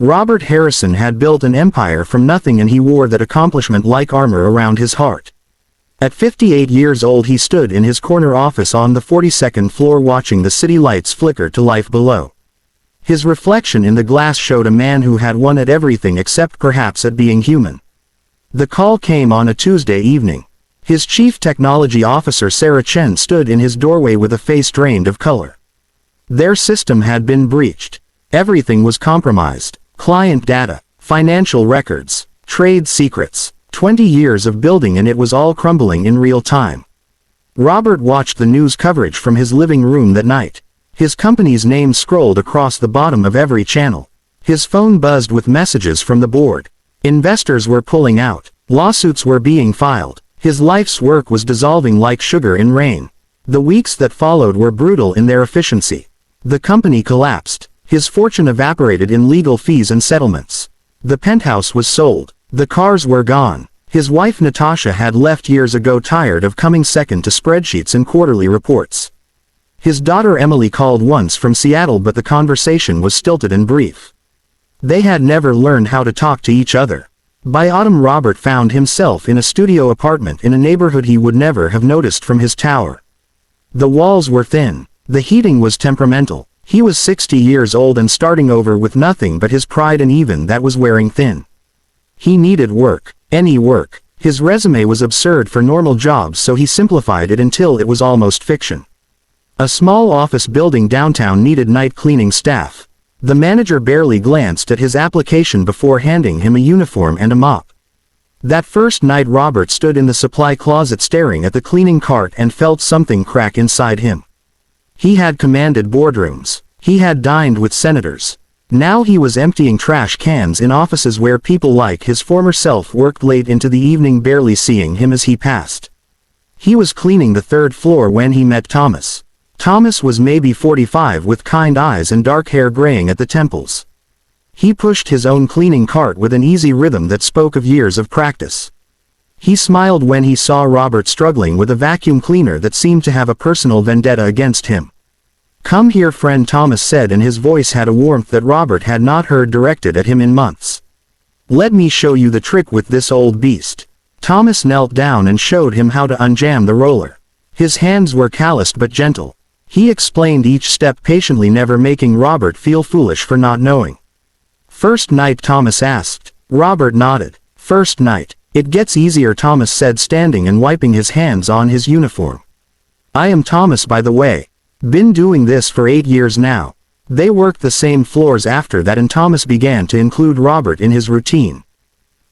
Robert Harrison had built an empire from nothing, and he wore that accomplishment like armor around his heart. At 58 years old he stood in his corner office on the 42nd floor watching the city lights flicker to life below. His reflection in the glass showed a man who had won at everything except perhaps at being human. The call came on a Tuesday evening. His chief technology officer Sarah Chen stood in his doorway with a face drained of color. Their system had been breached. Everything was compromised. Client data, financial records, trade secrets, 20 years of building, and it was all crumbling in real time. Robert watched the news coverage from his living room that night. His company's name scrolled across the bottom of every channel. His phone buzzed with messages from the board. Investors were pulling out. Lawsuits were being filed. His life's work was dissolving like sugar in rain. The weeks that followed were brutal in their efficiency. The company collapsed. His fortune evaporated in legal fees and settlements. The penthouse was sold. The cars were gone. His wife Natasha had left years ago, tired of coming second to spreadsheets and quarterly reports. His daughter Emily called once from Seattle, but the conversation was stilted and brief. They had never learned how to talk to each other. By autumn Robert found himself in a studio apartment in a neighborhood he would never have noticed from his tower. The walls were thin. The heating was temperamental. He was 60 years old and starting over with nothing but his pride, and even that was wearing thin. He needed work. Any work. His resume was absurd for normal jobs, so he simplified it until it was almost fiction. A small office building downtown needed night cleaning staff. The manager barely glanced at his application before handing him a uniform and a mop. That first night Robert stood in the supply closet staring at the cleaning cart and felt something crack inside him. He had commanded boardrooms. He had dined with senators. Now he was emptying trash cans in offices where people like his former self worked late into the evening, barely seeing him as he passed. He was cleaning the third floor when he met Thomas. Thomas was maybe 45 with kind eyes and dark hair graying at the temples. He pushed his own cleaning cart with an easy rhythm that spoke of years of practice. He smiled when he saw Robert struggling with a vacuum cleaner that seemed to have a personal vendetta against him. "Come here, friend," Thomas said, and his voice had a warmth that Robert had not heard directed at him in months. "Let me show you the trick with this old beast." Thomas knelt down and showed him how to unjam the roller. His hands were calloused but gentle. He explained each step patiently, never making Robert feel foolish for not knowing. "First night?" Thomas asked. Robert nodded. "First night. It gets easier," Thomas said, standing and wiping his hands on his uniform. "I am Thomas, by the way. Been doing this for 8 years now." They worked the same floors after that, and Thomas began to include Robert in his routine.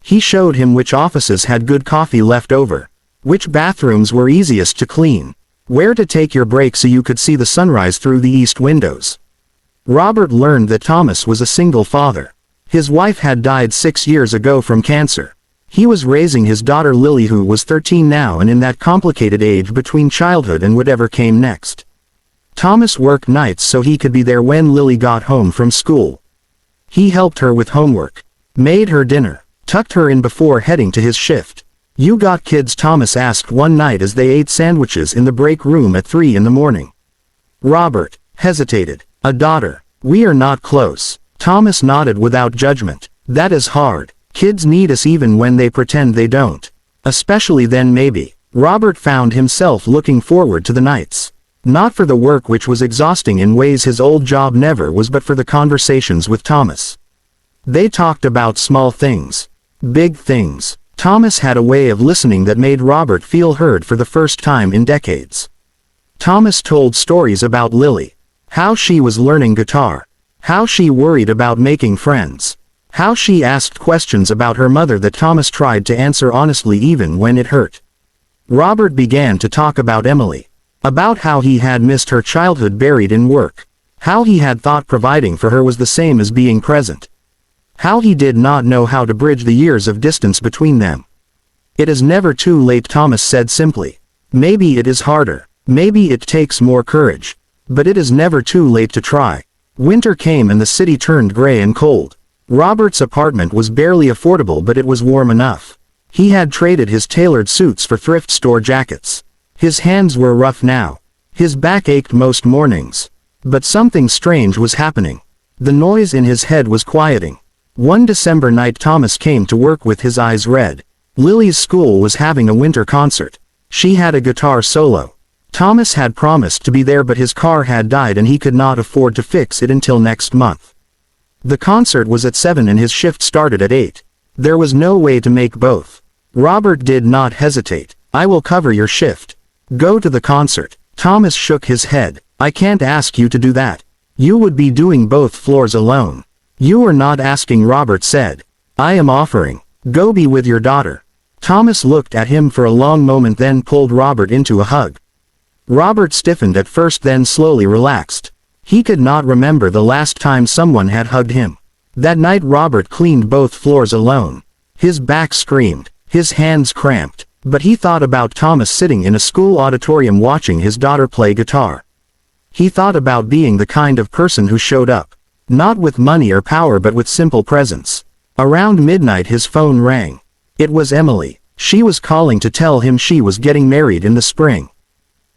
He showed him which offices had good coffee left over, which bathrooms were easiest to clean, where to take your break so you could see the sunrise through the east windows. Robert learned that Thomas was a single father. His wife had died 6 years ago from cancer. He was raising his daughter Lily, who was 13 now and in that complicated age between childhood and whatever came next. Thomas worked nights so he could be there when Lily got home from school. He helped her with homework, made her dinner, tucked her in before heading to his shift. "You got kids?" Thomas asked one night as they ate sandwiches in the break room at 3 in the morning. Robert hesitated. "A daughter. We are not close." Thomas nodded without judgment. "That is hard. Kids need us even when they pretend they don't. Especially then, maybe." Robert found himself looking forward to the nights. Not for the work, which was exhausting in ways his old job never was, but for the conversations with Thomas. They talked about small things, big things. Thomas had a way of listening that made Robert feel heard for the first time in decades. Thomas told stories about Lily. How she was learning guitar. How she worried about making friends. How she asked questions about her mother that Thomas tried to answer honestly even when it hurt. Robert began to talk about Emily. About how he had missed her childhood buried in work. How he had thought providing for her was the same as being present. How he did not know how to bridge the years of distance between them. "It is never too late," Thomas said simply. "Maybe it is harder. Maybe it takes more courage. But it is never too late to try." Winter came and the city turned gray and cold. Robert's apartment was barely affordable, but it was warm enough. He had traded his tailored suits for thrift store jackets. His hands were rough now. His back ached most mornings. But something strange was happening. The noise in his head was quieting. One December night Thomas came to work with his eyes red. Lily's school was having a winter concert. She had a guitar solo. Thomas had promised to be there, but his car had died and he could not afford to fix it until next month. The concert was at 7 and his shift started at 8. There was no way to make both. Robert did not hesitate. "I will cover your shift. Go to the concert." Thomas shook his head. "I can't ask you to do that. You would be doing both floors alone." "You are not asking," Robert said. "I am offering. Go be with your daughter." Thomas looked at him for a long moment, then pulled Robert into a hug. Robert stiffened at first, then slowly relaxed. He could not remember the last time someone had hugged him. That night Robert cleaned both floors alone. His back screamed. His hands cramped. But he thought about Thomas sitting in a school auditorium watching his daughter play guitar. He thought about being the kind of person who showed up. Not with money or power, but with simple presence. Around midnight his phone rang. It was Emily. She was calling to tell him she was getting married in the spring.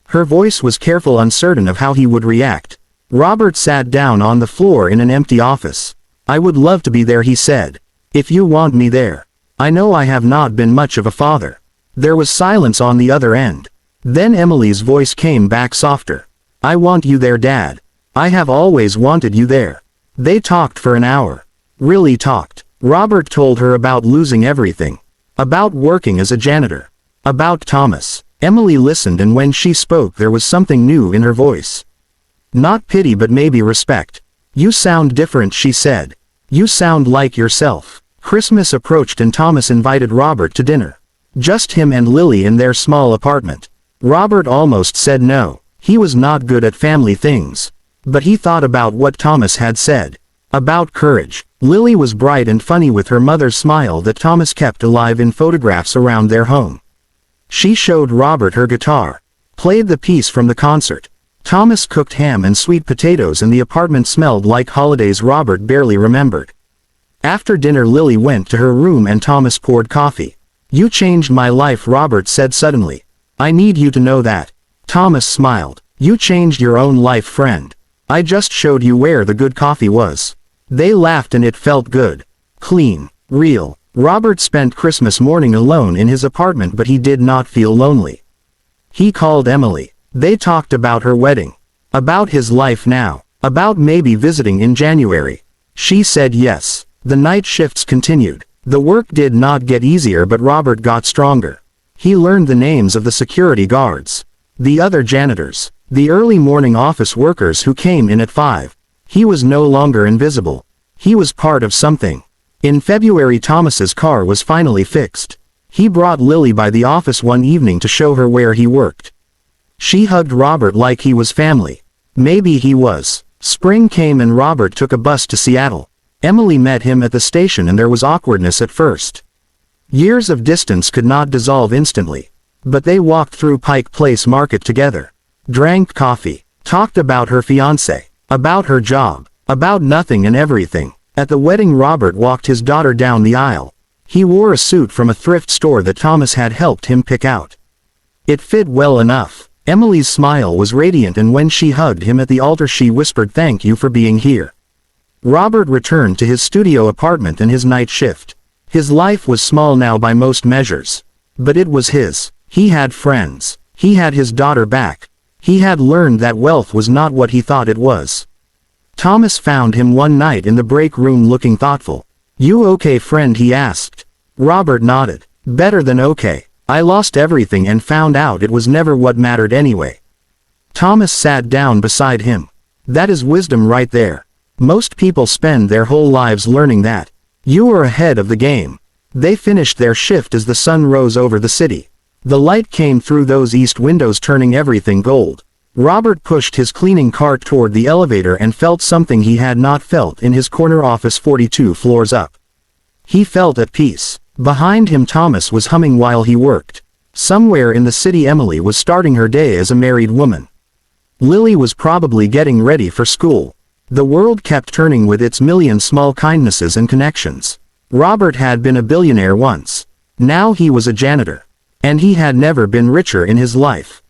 Her voice was careful, uncertain of how he would react. Robert sat down on the floor in an empty office. "I would love to be there," he said. "If you want me there. I know I have not been much of a father." There was silence on the other end. Then Emily's voice came back softer. "I want you there, Dad. I have always wanted you there." They talked for an hour. Really talked. Robert told her about losing everything. About working as a janitor. About Thomas. Emily listened, and when she spoke there was something new in her voice. Not pity, but maybe respect. "You sound different," she said. "You sound like yourself." Christmas approached and Thomas invited Robert to dinner. Just him and Lily in their small apartment. Robert almost said no. He was not good at family things. But he thought about what Thomas had said. About courage. Lily was bright and funny with her mother's smile that Thomas kept alive in photographs around their home. She showed Robert her guitar. Played the piece from the concert. Thomas cooked ham and sweet potatoes and the apartment smelled like holidays Robert barely remembered. After dinner Lily went to her room and Thomas poured coffee. "You changed my life," Robert said suddenly. "I need you to know that." Thomas smiled. "You changed your own life, friend. I just showed you where the good coffee was." They laughed and it felt good. Clean. Real. Robert spent Christmas morning alone in his apartment, but he did not feel lonely. He called Emily. They talked about her wedding. About his life now. About maybe visiting in January. She said yes. The night shifts continued. The work did not get easier, but Robert got stronger. He learned the names of the security guards. The other janitors. The early morning office workers who came in at 5. He was no longer invisible. He was part of something. In February Thomas's car was finally fixed. He brought Lily by the office one evening to show her where he worked. She hugged Robert like he was family. Maybe he was. Spring came and Robert took a bus to Seattle. Emily met him at the station and there was awkwardness at first. Years of distance could not dissolve instantly. But they walked through Pike Place Market together. Drank coffee. Talked about her fiancé. About her job. About nothing and everything. At the wedding Robert walked his daughter down the aisle. He wore a suit from a thrift store that Thomas had helped him pick out. It fit well enough. Emily's smile was radiant and when she hugged him at the altar she whispered, "Thank you for being here." Robert returned to his studio apartment and his night shift. His life was small now by most measures. But it was his. He had friends. He had his daughter back. He had learned that wealth was not what he thought it was. Thomas found him one night in the break room looking thoughtful. "You okay, friend?" he asked. Robert nodded. "Better than okay. I lost everything and found out it was never what mattered anyway." Thomas sat down beside him. "That is wisdom right there. Most people spend their whole lives learning that. You are ahead of the game." They finished their shift as the sun rose over the city. The light came through those east windows turning everything gold. Robert pushed his cleaning cart toward the elevator and felt something he had not felt in his corner office 42 floors up. He felt at peace. Behind him Thomas was humming while he worked. Somewhere in the city Emily was starting her day as a married woman. Lily was probably getting ready for school. The world kept turning with its million small kindnesses and connections. Robert had been a billionaire once. Now he was a janitor. And he had never been richer in his life.